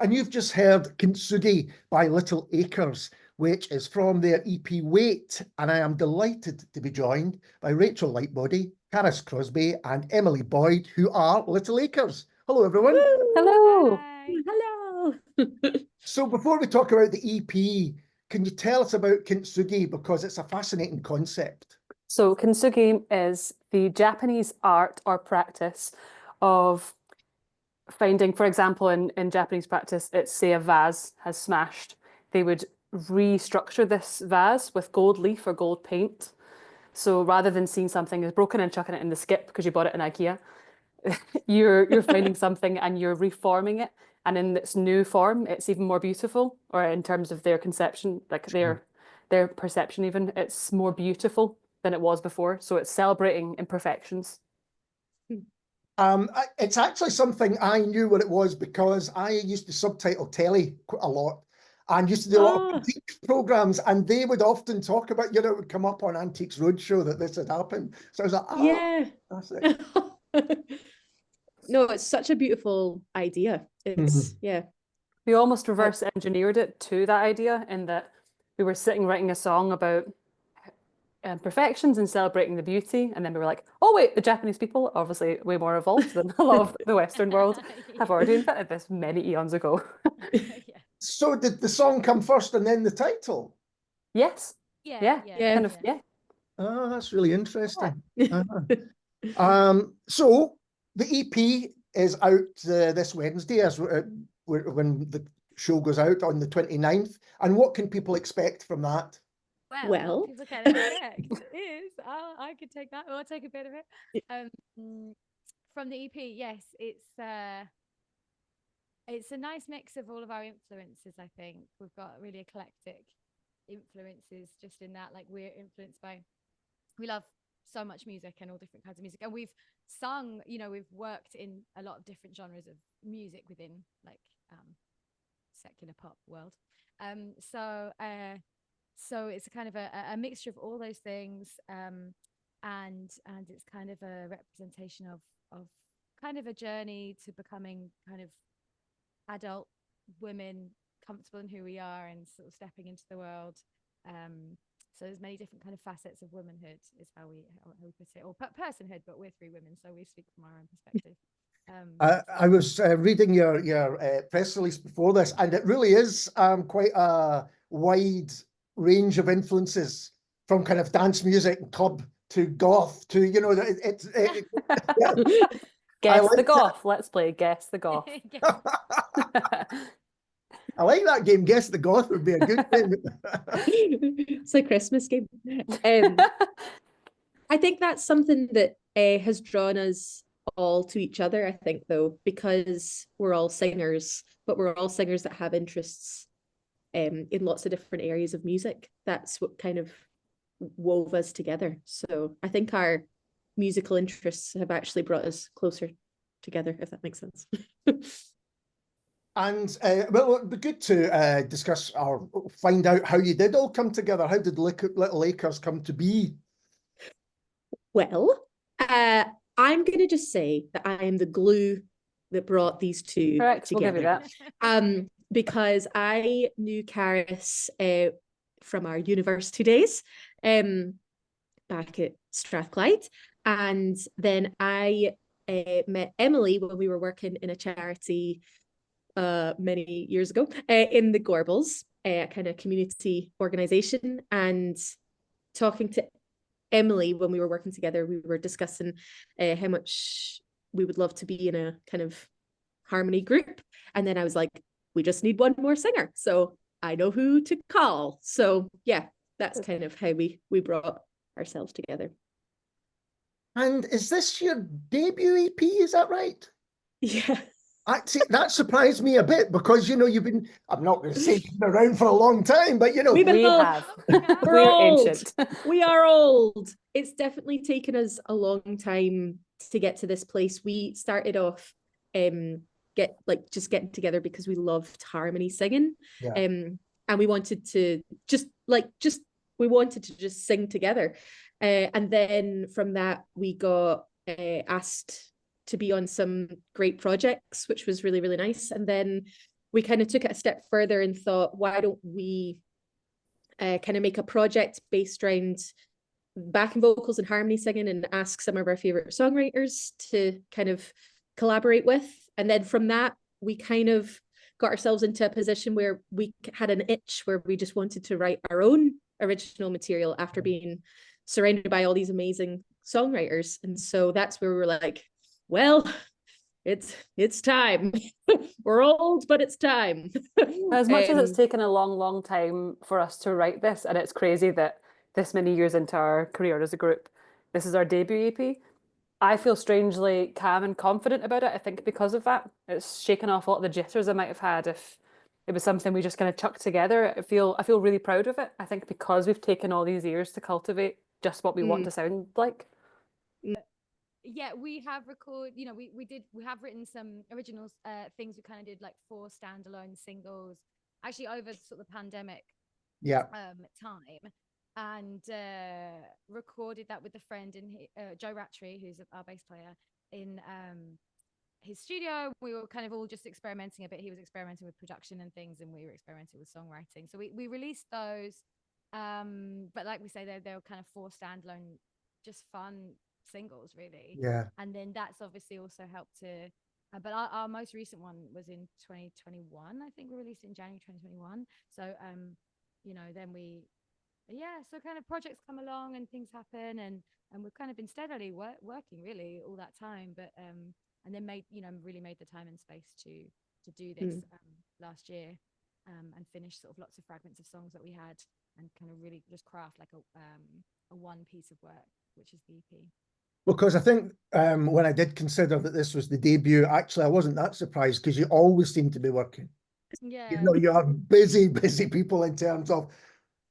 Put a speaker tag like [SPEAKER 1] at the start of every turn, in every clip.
[SPEAKER 1] And you've just heard Kintsugi by Little Acres, which is from their EP Wait. And I am delighted to be joined by Rachel Lightbody, Cariss Crosbie, and Emilie Boyd, who are Little Acres. Hello, everyone.
[SPEAKER 2] Woo!
[SPEAKER 3] Hello.
[SPEAKER 2] Hi.
[SPEAKER 3] Hello.
[SPEAKER 1] So before we talk about the EP, can you tell us about Kintsugi? Because it's a fascinating concept.
[SPEAKER 3] So kintsugi is the Japanese art or practice of finding, for example, in Japanese practice, it's say a vase has smashed. They would restructure this vase with gold leaf or gold paint. So rather than seeing something as broken and chucking it in the skip because you bought it in IKEA, you're finding something and you're reforming it. And in its new form, it's even more beautiful, or in terms of their conception, like their perception even, it's more beautiful than it was before. So it's celebrating imperfections.
[SPEAKER 1] It's actually something I knew what it was because I used to subtitle telly quite a lot and used to do a lot of antiques programs, and they would often talk about, it would come up on Antiques Roadshow that this had happened. So I was like,
[SPEAKER 2] yeah,
[SPEAKER 1] that's it.
[SPEAKER 2] No, it's such a beautiful idea. It's yeah.
[SPEAKER 3] We almost reverse engineered it to that idea, in that we were sitting writing a song about imperfections and celebrating the beauty, and then we were like, oh wait, the Japanese people, obviously way more evolved than a lot of the Western world, have already invented this many eons ago.
[SPEAKER 1] So did the song come first and then the title?
[SPEAKER 3] Yes. Yeah. Kind of, yeah.
[SPEAKER 1] Oh, that's really interesting. So the EP is out this Wednesday, as when the show goes out on the 29th. And what can people expect from that?
[SPEAKER 2] Well,
[SPEAKER 4] people can expect is I could take that, or I'll take a bit of it. From the EP, yes, it's a nice mix of all of our influences. I think we've got really eclectic influences, just in that, like, we love so much music and all different kinds of music, and we've sung, we've worked in a lot of different genres of music within, like, secular pop world. So it's kind of a mixture of all those things, and it's kind of a representation of kind of a journey to becoming kind of adult women, comfortable in who we are and sort of stepping into the world. So there's many different kind of facets of womanhood, is how we put it, or personhood, but we're three women, so we speak from our own perspective.
[SPEAKER 1] I was reading your press release before this, and it really is quite a wide range of influences, from kind of dance music and club to goth to,
[SPEAKER 3] Guess the Goth. Let's play Guess the Goth.
[SPEAKER 1] I like that game. Guess the Goth would be a good thing.
[SPEAKER 2] It's a Christmas game. I think that's something that has drawn us all to each other, I think, though, because we're all singers, but we're all singers that have interests in lots of different areas of music. That's what kind of wove us together. So I think our musical interests have actually brought us closer together, if that makes sense.
[SPEAKER 1] And well, it'd be good to discuss or find out how you did all come together. How did Little Acres come to be?
[SPEAKER 2] Well, I'm going to just say that I am the glue that brought these two
[SPEAKER 3] Correct,
[SPEAKER 2] together.
[SPEAKER 3] we'll give you that.
[SPEAKER 2] Because I knew Cariss from our university days back at Strathclyde, and then I met Emilie when we were working in a charity many years ago in the Gorbals, a kind of community organisation, and talking to Emilie when we were working together, we were discussing how much we would love to be in a kind of harmony group, and then I was like, we just need one more singer, so I know who to call. So yeah, that's kind of how we brought ourselves together.
[SPEAKER 1] And is this your debut EP? Is that right?
[SPEAKER 2] Yeah.
[SPEAKER 1] Actually, that surprised me a bit, because you've been, I'm not going to say you've been around for a long time, but
[SPEAKER 3] we have.
[SPEAKER 2] We're old. Ancient. We are old. It's definitely taken us a long time to get to this place. We started off just getting together because we loved harmony singing.
[SPEAKER 1] Yeah.
[SPEAKER 2] And we wanted to just sing together. And then from that we got asked to be on some great projects, which was really, really nice. And then we kind of took it a step further and thought, why don't we kind of make a project based around backing vocals and harmony singing, and ask some of our favorite songwriters to kind of collaborate with. And then from that, we kind of got ourselves into a position where we had an itch where we just wanted to write our own original material after being surrounded by all these amazing songwriters. And so that's where we were like, well, it's time. We're old, but it's time.
[SPEAKER 3] As much as it's taken a long time for us to write this, and it's crazy that this many years into our career as a group, this is our debut EP. I feel strangely calm and confident about it. I think because of that, it's shaken off a lot of the jitters I might have had if it was something we just kind of chucked together. I feel really proud of it. I think because we've taken all these years to cultivate just what we want to sound like.
[SPEAKER 4] Yeah, we have recorded, you know, we have written some original things. We kind of did like 4 standalone singles, actually over sort of the pandemic time, and recorded that with a friend in Joe Rattray, who's our bass player, in his studio. We were kind of all just experimenting a bit. He was experimenting with production and things, and we were experimenting with songwriting. So we released those, but like we say, they were kind of 4 standalone, just fun singles, really.
[SPEAKER 1] Yeah.
[SPEAKER 4] And then that's obviously also helped to but our most recent one was in 2021. I think we released it in January 2021. So you know, then so kind of projects come along and things happen, and we've kind of been steadily working really all that time, but and then really made the time and space to do this last year, and finish sort of lots of fragments of songs that we had, and kind of really just craft like a one piece of work, which is the EP.
[SPEAKER 1] Because I think when I did consider that this was the debut, actually I wasn't that surprised, because you always seem to be working.
[SPEAKER 4] Yeah.
[SPEAKER 1] You know, you are busy people in terms of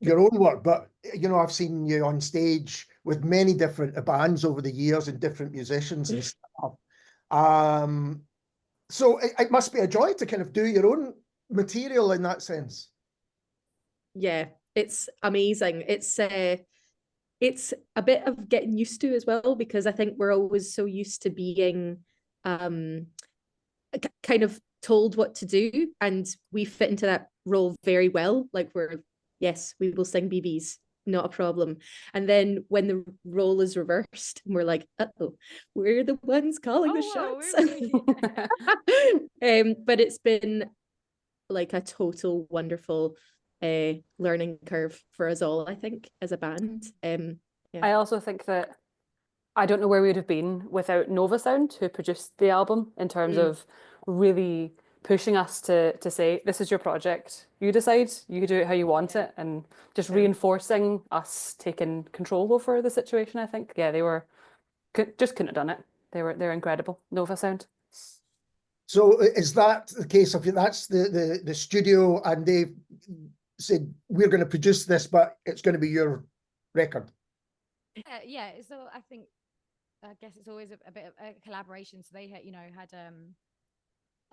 [SPEAKER 1] your own work, but you know, I've seen you on stage with many different bands over the years and different musicians and stuff. So it must be a joy to kind of do your own material in that sense.
[SPEAKER 2] Yeah, it's amazing. It's a bit of getting used to as well, because I think we're always so used to being kind of told what to do, and we fit into that role very well. Like yes, we will sing BBs, not a problem. And then when the role is reversed, we're like, uh-oh, we're the ones calling the shots. But it's been like a total wonderful learning curve for us all, I think, as a band.
[SPEAKER 3] I also think that I don't know where we would have been without Nova Sound, who produced the album, in terms of really pushing us to say, this is your project, you decide, you do it how you want it, and just reinforcing us taking control over the situation. I think they were just couldn't have done it. They're incredible, Nova Sound.
[SPEAKER 1] So is that the case of that's the studio, and they said, we're going to produce this, but it's going to be your record?
[SPEAKER 4] Yeah, so I guess it's always a bit of a collaboration. So they had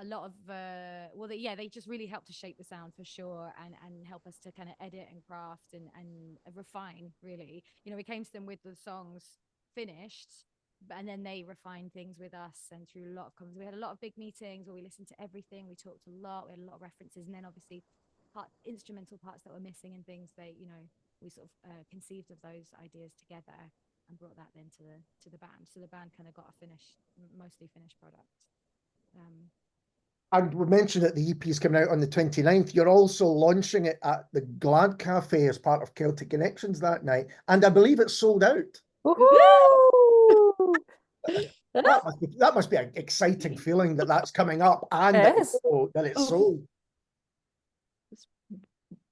[SPEAKER 4] a lot of they just really helped to shape the sound for sure, and help us to kind of edit and craft and refine, really. You know, we came to them with the songs finished, and then they refined things with us, and through a lot of comments. We had a lot of big meetings where we listened to everything, we talked a lot, we had a lot of references, and then obviously instrumental parts that were missing and things, we sort of conceived of those ideas together and brought that then to the band. So the band kind of got a mostly finished product.
[SPEAKER 1] And we mentioned that the EP is coming out on the 29th. You're also launching it at the Glad Cafe as part of Celtic Connections that night, and I believe it's sold out. That must be an exciting feeling that that's coming up, and that it's sold.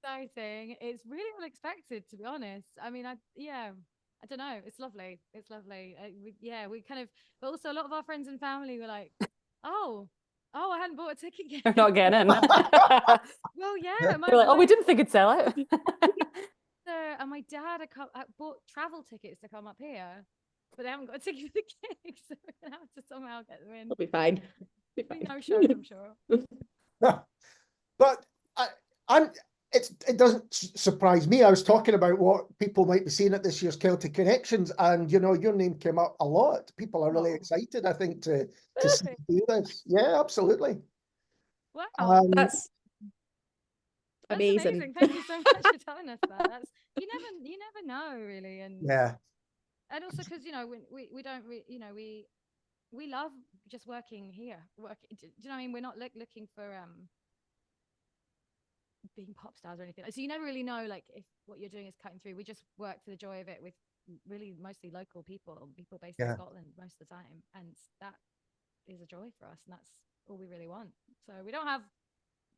[SPEAKER 4] Exciting. It's really unexpected, to be honest. I mean, I don't know. It's lovely. It's lovely. We kind of, but also a lot of our friends and family were like, oh, I hadn't bought a ticket yet.
[SPEAKER 3] They're not getting in.
[SPEAKER 4] Well, yeah.
[SPEAKER 3] We're like, we didn't think it'd sell out.
[SPEAKER 4] And my dad had bought travel tickets to come up here, but they haven't got a ticket for the gig, so we're gonna have to somehow get them in.
[SPEAKER 2] It'll be fine.
[SPEAKER 4] No shows, I'm sure.
[SPEAKER 1] But it doesn't surprise me. I was talking about what people might be seeing at this year's Celtic Connections, and you know, your name came up a lot. People are really excited, I think, to see you do this. Yeah, absolutely.
[SPEAKER 4] Wow.
[SPEAKER 2] That's amazing.
[SPEAKER 4] Thank you so much for telling us that. That's you never know really, and also because we don't we love just working here. Do you know what I mean? We're not looking for being pop stars or anything. So you never really know like if what you're doing is cutting through. We just work for the joy of it with really mostly local people based in Scotland most of the time, and that is a joy for us, and that's all we really want. So we don't have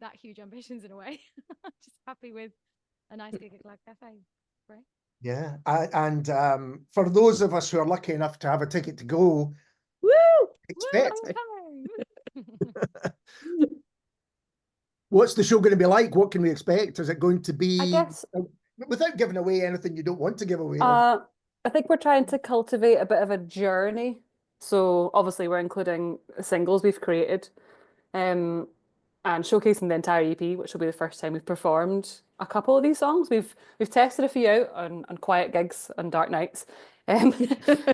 [SPEAKER 4] that huge ambitions in a way. Just happy with a nice gig at Glad Cafe, right?
[SPEAKER 1] Yeah, and for those of us who are lucky enough to have a ticket to go, expect. What's the show going to be like? What can we expect? Is it going to be,
[SPEAKER 3] I guess,
[SPEAKER 1] without giving away anything you don't want to give away?
[SPEAKER 3] I think we're trying to cultivate a bit of a journey. So obviously we're including singles we've created, and showcasing the entire EP, which will be the first time we've performed a couple of these songs. We've tested a few out on quiet gigs on dark nights, but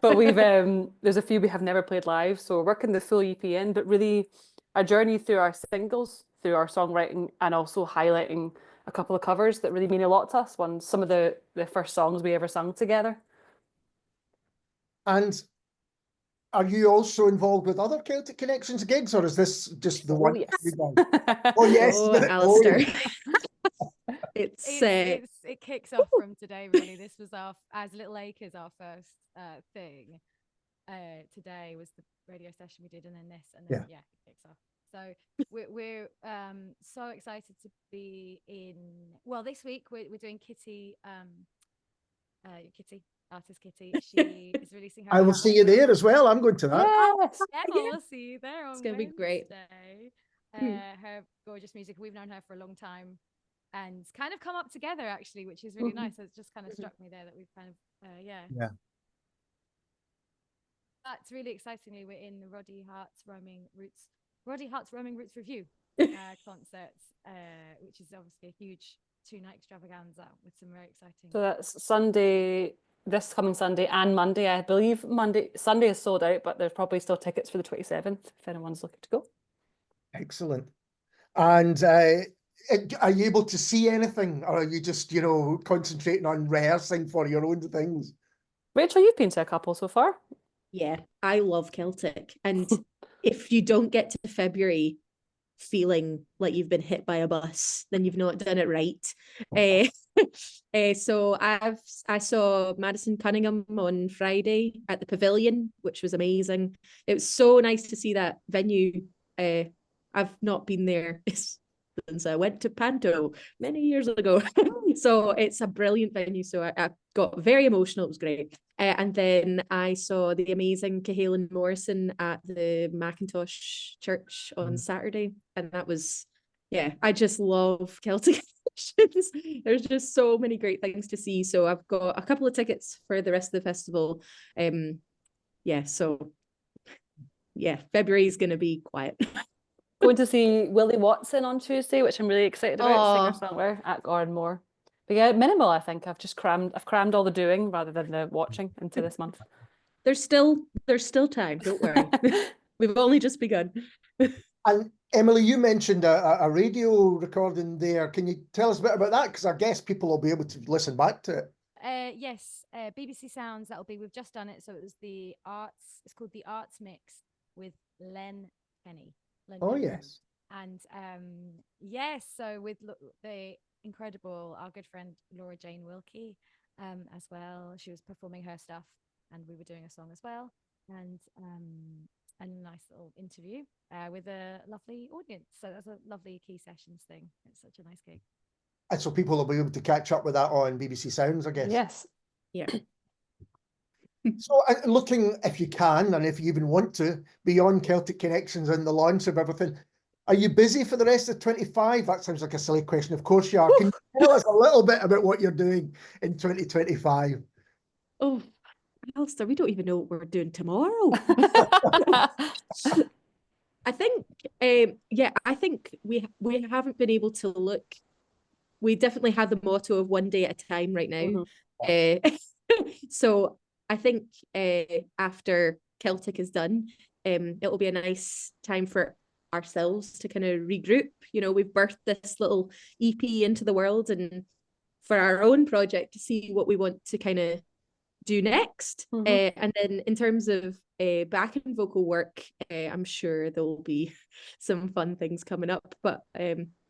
[SPEAKER 3] there's a few we have never played live. So we're working the full EP in, but really a journey through our singles, through our songwriting, and also highlighting a couple of covers that really mean a lot to us. Some of the first songs we ever sung together.
[SPEAKER 1] And are you also involved with other Celtic Connections gigs, or is this just the one?
[SPEAKER 3] Yes.
[SPEAKER 1] Oh yes,
[SPEAKER 2] Alistair.
[SPEAKER 4] It kicks off from today. Really, this was as Little Acres our first thing. Today was the radio session we did, and then this, and then it kicks off. So we're so excited to be in. Well, this week we're doing Kitty. Kitty. Artist Kitty, she is releasing her.
[SPEAKER 1] I will see you there as well. I'm going to that.
[SPEAKER 3] Yes.
[SPEAKER 4] We'll see you there on
[SPEAKER 2] It's going to be great.
[SPEAKER 4] Her gorgeous music. We've known her for a long time and kind of come up together actually, which is really nice. It's just kind of struck me there that we've kind of That's really excitingly, we're in the Roddy Hart's Roaming Roots Review concerts, which is obviously a huge 2-night extravaganza with some very exciting.
[SPEAKER 3] So that's Sunday, this coming Sunday and Monday. I believe Sunday is sold out, but there's probably still tickets for the 27th if anyone's looking to go.
[SPEAKER 1] Excellent. And are you able to see anything, or are you just, concentrating on rehearsing for your own things?
[SPEAKER 3] Rachel, you've been to a couple so far.
[SPEAKER 2] Yeah, I love Celtic. And if you don't get to February feeling like you've been hit by a bus, then you've not done it right. So I saw Madison Cunningham on Friday at the Pavilion, which was amazing. It was so nice to see that venue. I've not been there since I went to Panto many years ago. So it's a brilliant venue. So I got very emotional. It was great. And then I saw the amazing Cahalan Morrison at the Macintosh Church on Saturday. And that was, I just love Celtic Connections. There's just so many great things to see. So I've got a couple of tickets for the rest of the festival. February is going to be quiet.
[SPEAKER 3] Going to see Willie Watson on Tuesday, which I'm really excited about. Singer-songwriter at Gordonmore. But yeah, minimal. I think I've crammed all the doing rather than the watching into this month.
[SPEAKER 2] There's still time. Don't worry. We've only just begun.
[SPEAKER 1] And Emilie, you mentioned a radio recording there. Can you tell us a bit about that? Because I guess people will be able to listen back to it.
[SPEAKER 4] Yes, BBC Sounds. We've just done it. So it was it's called the Arts Mix with Len Penny.
[SPEAKER 1] Oh yes.
[SPEAKER 4] And so with the incredible, our good friend Laura Jane Wilkie as well. She was performing her stuff and we were doing a song as well, and a nice little interview with a lovely audience. So that's a lovely Key Sessions thing. It's such a nice gig.
[SPEAKER 1] And so people will be able to catch up with that on BBC Sounds, I guess.
[SPEAKER 3] Yes.
[SPEAKER 2] Yeah.
[SPEAKER 1] So looking, if you can, and if you even want to, beyond Celtic Connections and the launch of everything, are you busy for the rest of 25? That sounds like a silly question. Of course you are. Can you tell us a little bit about what you're doing in 2025?
[SPEAKER 2] Oh, Alistair, we don't even know what we're doing tomorrow. I think, I think we haven't been able to look. We definitely have the motto of one day at a time right now. So I think after Celtic is done, it will be a nice time for ourselves to kind of regroup. You know, we've birthed this little EP into the world, and for our own project to see what we want to kind of do next. And then in terms of backing vocal work, I'm sure there will be some fun things coming up. But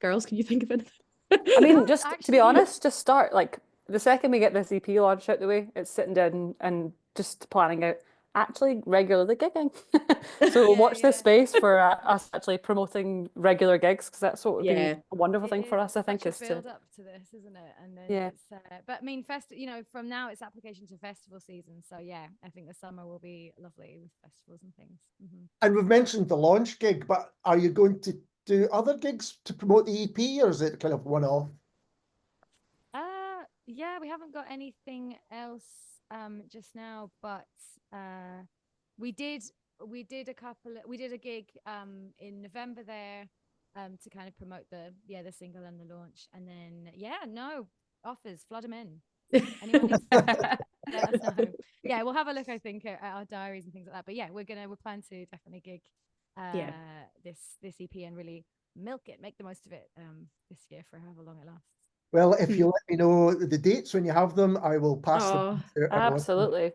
[SPEAKER 2] girls, can you think of anything?
[SPEAKER 3] I mean, just to be honest, just start like the second we get this EP launch out the way, it's sitting down and just planning out actually regularly gigging. So watch this space for us actually promoting regular gigs, because that's what would be a wonderful thing for us, I think, is to
[SPEAKER 4] build up to this, isn't it? And then it's, but I mean, you know, from now it's application to festival season. So yeah, I think the summer will be lovely with festivals and things.
[SPEAKER 1] And we've mentioned the launch gig, but are you going to do other gigs to promote the EP, or is it kind of one-off?
[SPEAKER 4] Yeah, we haven't got anything else just now, but we did a gig in November there to kind of promote the single and the launch, and then offers, flood them in. Anyone needs to let us know. Yeah, we'll have a look, I think, at our diaries and things like that. But yeah, we're planning to definitely gig this EP and really milk it, make the most of it this year for however long it lasts.
[SPEAKER 1] Well, if you let me know the dates when you have them, I will pass them to everyone.
[SPEAKER 3] Absolutely.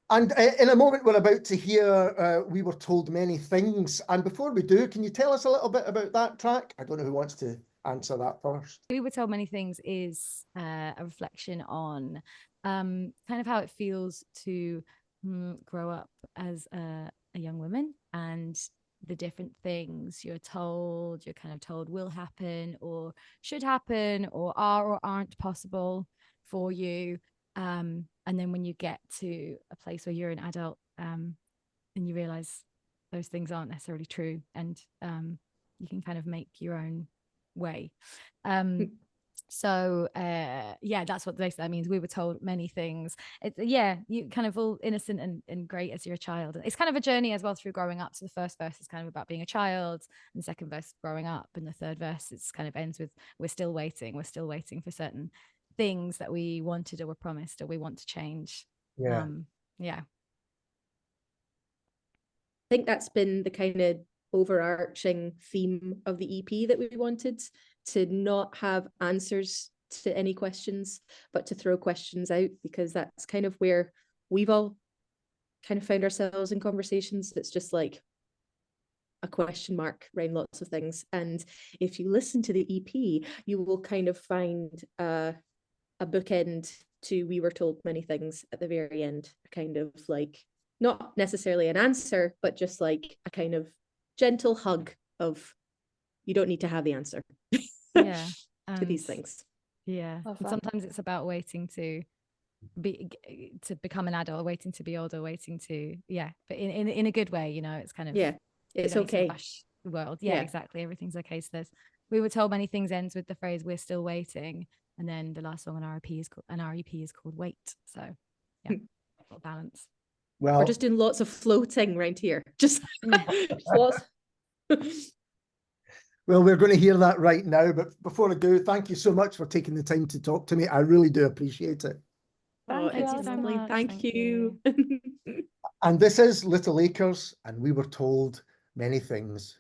[SPEAKER 1] And in a moment, we're about to hear We Were Told Many Things. And before we do, can you tell us a little bit about that track? I don't know who wants to answer that first.
[SPEAKER 4] We Were Told Many Things is a reflection on kind of how it feels to grow up as a young woman, and the different things you're kind of told will happen or should happen or are or aren't possible for you. And then when you get to a place where you're an adult and you realize those things aren't necessarily true, and you can kind of make your own way. So that's what basically that means. We were told many things. You kind of all innocent and great as you're a child. It's kind of a journey as well through growing up. So the first verse is kind of about being a child, and the second verse growing up, and the third verse it's kind of ends with we're still waiting for certain things that we wanted or were promised or we want to change.
[SPEAKER 1] I
[SPEAKER 2] think that's been the kind of overarching theme of the EP, that we wanted to not have answers to any questions, but to throw questions out, because that's kind of where we've all kind of found ourselves in conversations. It's just like a question mark around lots of things. And if you listen to the EP, you will kind of find a bookend to We Were Told Many Things at the very end, kind of like not necessarily an answer, but just like a kind of gentle hug of you don't need to have the answer to these things.
[SPEAKER 4] Sometimes it's about waiting to become an adult, waiting to be older, waiting to but in a good way, you know. It's kind of
[SPEAKER 2] it's okay.
[SPEAKER 4] The world exactly, everything's okay. So there's We Were Told Many Things ends with the phrase we're still waiting, and then the last song on our EP is called Wait. So balance.
[SPEAKER 2] Well, we're just doing lots of floating around here. Just lots.
[SPEAKER 1] Well, we're going to hear that right now. But before I go, thank you so much for taking the time to talk to me. I really do appreciate it.
[SPEAKER 2] Thank you.
[SPEAKER 1] And this is Little Acres, and We Were Told Many Things.